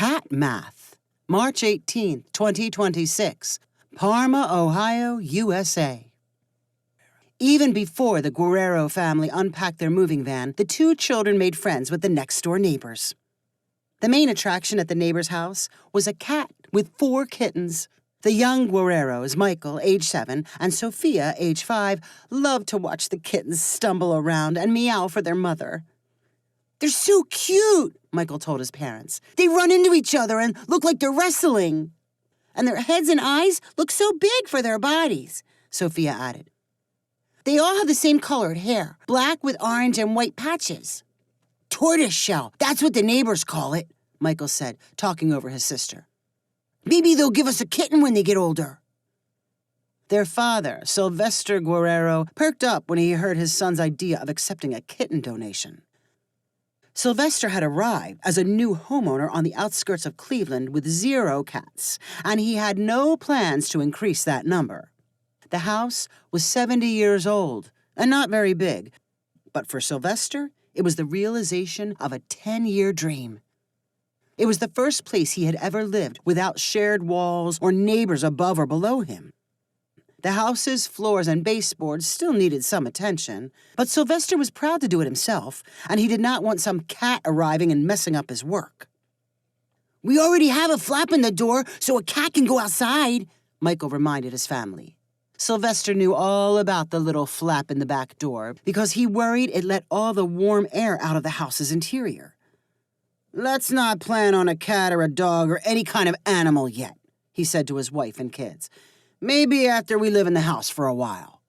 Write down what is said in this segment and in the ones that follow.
Cat Math, March 18, 2026, Parma, Ohio, USA. Even before the Guerrero family unpacked their moving van, the two children made friends with the next-door neighbors. The main attraction at the neighbor's house was a cat with 4 kittens. The young Guerreros, Michael, age 7, and Sophia, age 5, loved to watch the kittens stumble around and meow for their mother. "They're so cute," Michael told his parents. "They run into each other and look like they're wrestling. And their heads and eyes look so big for their bodies," Sophia added. "They all have the same colored hair, black with orange and white patches." "Tortoiseshell, that's what the neighbors call it," Michael said, talking over his sister. "Maybe they'll give us a kitten when they get older." Their father, Sylvester Guerrero, perked up when he heard his son's idea of accepting a kitten donation. Sylvester had arrived as a new homeowner on the outskirts of Cleveland with 0 cats, and he had no plans to increase that number. The house was 70 years old and not very big, but for Sylvester, it was the realization of a 10-year dream. It was the first place he had ever lived without shared walls or neighbors above or below him. The house's floors and baseboards still needed some attention, but Sylvester was proud to do it himself, and he did not want some cat arriving and messing up his work. "We already have a flap in the door so a cat can go outside," Michael reminded his family. Sylvester knew all about the little flap in the back door because he worried it let all the warm air out of the house's interior. "Let's not plan on a cat or a dog or any kind of animal yet," he said to his wife and kids. "Maybe after we live in the house for a while."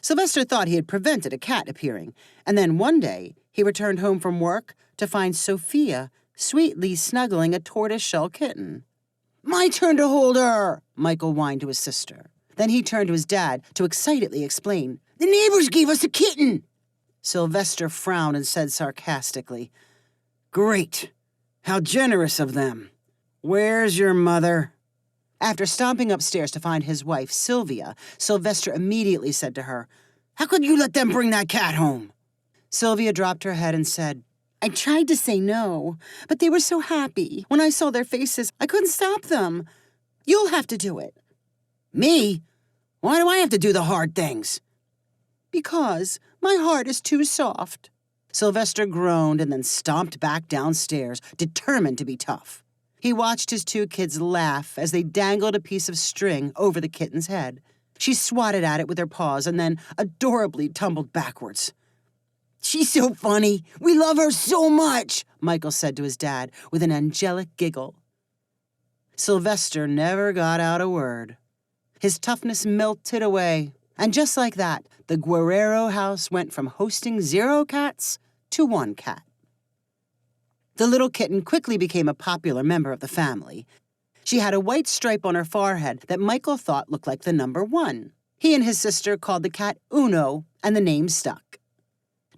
Sylvester thought he had prevented a cat appearing, and then one day he returned home from work to find Sophia sweetly snuggling a tortoiseshell kitten. "My turn to hold her," Michael whined to his sister. Then he turned to his dad to excitedly explain, "The neighbors gave us a kitten." Sylvester frowned and said sarcastically, "Great. How generous of them. Where's your mother?" After stomping upstairs to find his wife, Sylvia, Sylvester immediately said to her, "How could you let them bring that cat home?" Sylvia dropped her head and said, "I tried to say no, but they were so happy. When I saw their faces, I couldn't stop them. You'll have to do it." "Me? Why do I have to do the hard things?" "Because my heart is too soft." Sylvester groaned and then stomped back downstairs, determined to be tough. He watched his 2 kids laugh as they dangled a piece of string over the kitten's head. She swatted at it with her paws and then adorably tumbled backwards. "She's so funny. We love her so much," Michael said to his dad with an angelic giggle. Sylvester never got out a word. His toughness melted away, and just like that, the Guerrero house went from hosting 0 cats to 1 cat. The little kitten quickly became a popular member of the family. She had a white stripe on her forehead that Michael thought looked like the number 1. He and his sister called the cat Uno, and the name stuck.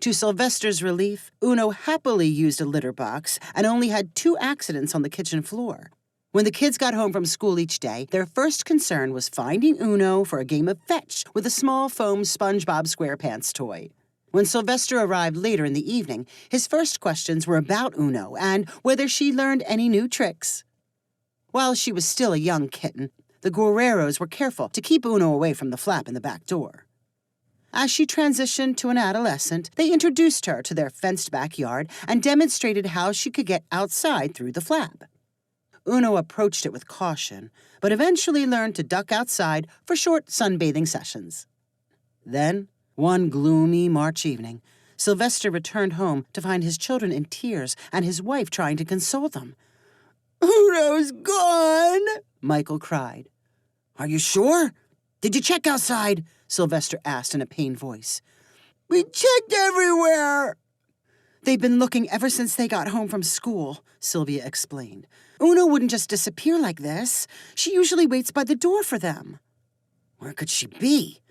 To Sylvester's relief, Uno happily used a litter box and only had 2 accidents on the kitchen floor. When the kids got home from school each day, their first concern was finding Uno for a game of fetch with a small foam SpongeBob SquarePants toy. When Sylvester arrived later in the evening, his first questions were about Uno and whether she learned any new tricks. While she was still a young kitten, the Guerreros were careful to keep Uno away from the flap in the back door. As she transitioned to an adolescent, they introduced her to their fenced backyard and demonstrated how she could get outside through the flap. Uno approached it with caution, but eventually learned to duck outside for short sunbathing sessions. Then, one gloomy March evening, Sylvester returned home to find his children in tears and his wife trying to console them. "Uno's gone," Michael cried. "Are you sure? Did you check outside?" Sylvester asked in a pained voice. "We checked everywhere." "They've been looking ever since they got home from school," Sylvia explained. "Uno wouldn't just disappear like this. She usually waits by the door for them." "Where could she be?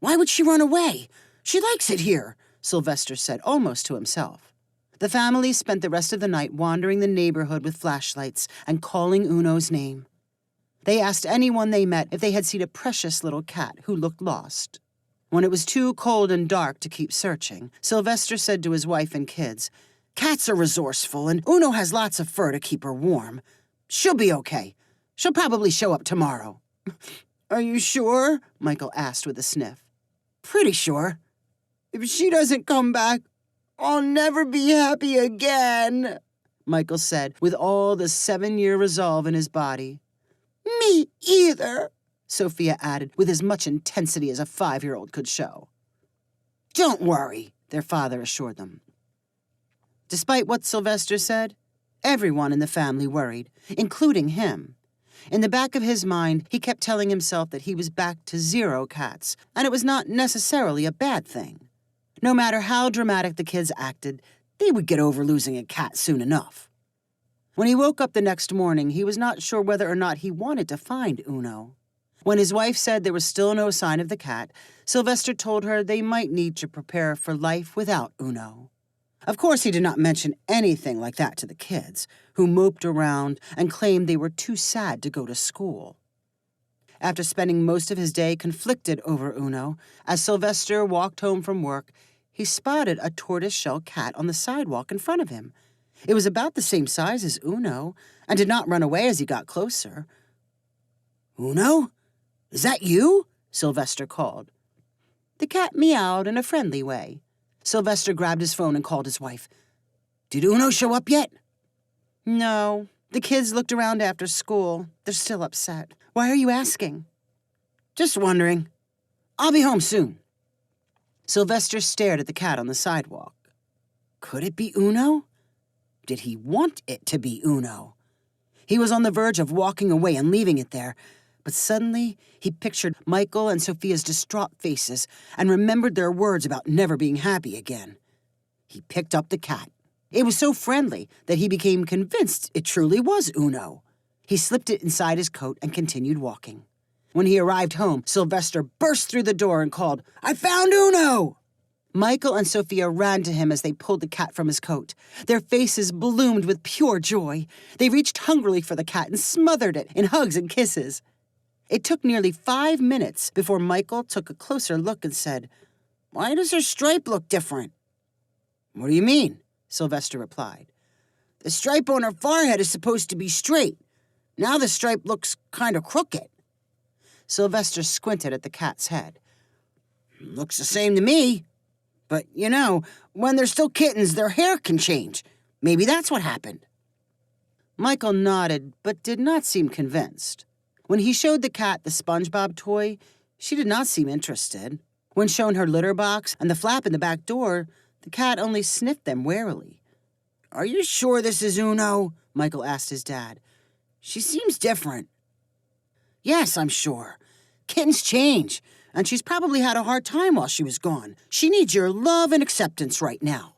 Why would she run away? She likes it here," Sylvester said almost to himself. The family spent the rest of the night wandering the neighborhood with flashlights and calling Uno's name. They asked anyone they met if they had seen a precious little cat who looked lost. When it was too cold and dark to keep searching, Sylvester said to his wife and kids, Cats are resourceful, and Uno has lots of fur to keep her warm. She'll be okay. She'll probably show up tomorrow." "Are you sure?" Michael asked with a sniff. "Pretty sure. If she doesn't come back, I'll never be happy again," Michael said with all the 7-year resolve in his body. "Me either," Sophia added with as much intensity as a 5-year-old could show. "Don't worry," their father assured them. Despite what Sylvester said, everyone in the family worried, including him. In the back of his mind, he kept telling himself that he was back to 0 cats, and it was not necessarily a bad thing. No matter how dramatic the kids acted, they would get over losing a cat soon enough. When he woke up the next morning, he was not sure whether or not he wanted to find Uno. When his wife said there was still no sign of the cat, Sylvester told her they might need to prepare for life without Uno. Of course, he did not mention anything like that to the kids, who moped around and claimed they were too sad to go to school. After spending most of his day conflicted over Uno, as Sylvester walked home from work, he spotted a tortoiseshell cat on the sidewalk in front of him. It was about the same size as Uno and did not run away as he got closer. "Uno? Is that you?" Sylvester called. The cat meowed in a friendly way. Sylvester grabbed his phone and called his wife. "Did Uno show up yet?" "No. The kids looked around after school. They're still upset. Why are you asking?" "Just wondering. I'll be home soon." Sylvester stared at the cat on the sidewalk. Could it be Uno? Did he want it to be Uno? He was on the verge of walking away and leaving it there, but suddenly he pictured Michael and Sophia's distraught faces and remembered their words about never being happy again. He picked up the cat. It was so friendly that he became convinced it truly was Uno. He slipped it inside his coat and continued walking. When he arrived home, Sylvester burst through the door and called, "I found Uno!" Michael and Sophia ran to him as they pulled the cat from his coat. Their faces bloomed with pure joy. They reached hungrily for the cat and smothered it in hugs and kisses. It took nearly 5 minutes before Michael took a closer look and said, "Why does her stripe look different?" "What do you mean?" Sylvester replied. "The stripe on her forehead is supposed to be straight. Now the stripe looks kind of crooked." Sylvester squinted at the cat's head. "Looks the same to me. But, when they're still kittens, their hair can change. Maybe that's what happened." Michael nodded, but did not seem convinced. When he showed the cat the SpongeBob toy, she did not seem interested. When shown her litter box and the flap in the back door, the cat only sniffed them warily. "Are you sure this is Uno?" Michael asked his dad. "She seems different." "Yes, I'm sure. Kittens change, and she's probably had a hard time while she was gone. She needs your love and acceptance right now."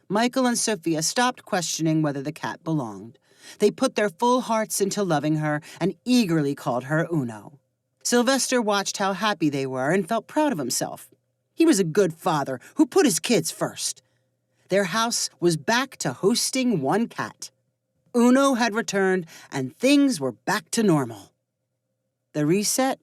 Michael and Sophia stopped questioning whether the cat belonged. They put their full hearts into loving her and eagerly called her Uno. Sylvester watched how happy they were and felt proud of himself. He was a good father who put his kids first. Their house was back to hosting one cat. Uno had returned, and things were back to normal. The reset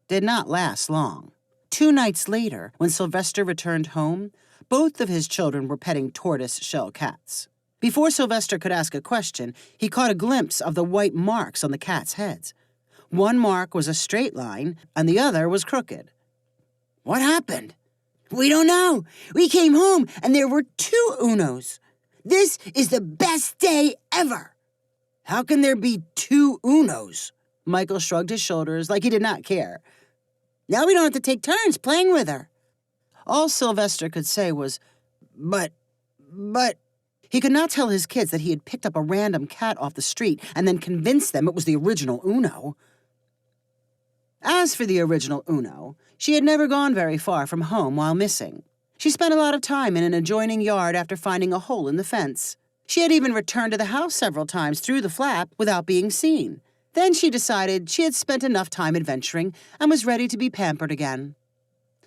did not last long. 2 nights later, when Sylvester returned home, both of his children were petting tortoise-shell cats. Before Sylvester could ask a question, he caught a glimpse of the white marks on the cats' heads. One mark was a straight line, and the other was crooked. "What happened?" "We don't know. We came home, and there were 2 Unos. This is the best day ever." "How can there be 2 Unos?" Michael shrugged his shoulders like he did not care. "Now we don't have to take turns playing with her." All Sylvester could say was, But... He could not tell his kids that he had picked up a random cat off the street and then convinced them it was the original Uno. As for the original Uno, she had never gone very far from home while missing. She spent a lot of time in an adjoining yard after finding a hole in the fence. She had even returned to the house several times through the flap without being seen. Then she decided she had spent enough time adventuring and was ready to be pampered again.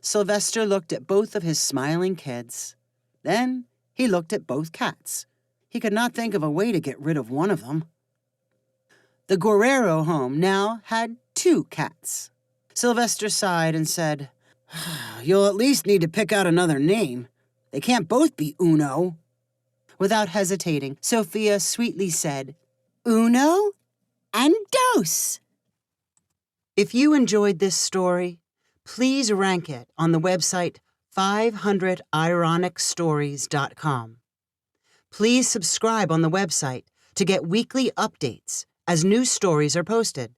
Sylvester looked at both of his smiling kids. Then he looked at both cats. He could not think of a way to get rid of one of them. The Guerrero home now had 2 cats. Sylvester sighed and said, "You'll at least need to pick out another name. They can't both be Uno." Without hesitating, Sophia sweetly said, "Uno and dos." If you enjoyed this story, please rank it on the website 500ironicstories.com. Please subscribe on the website to get weekly updates as new stories are posted.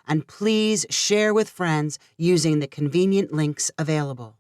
And please share with friends using the convenient links available.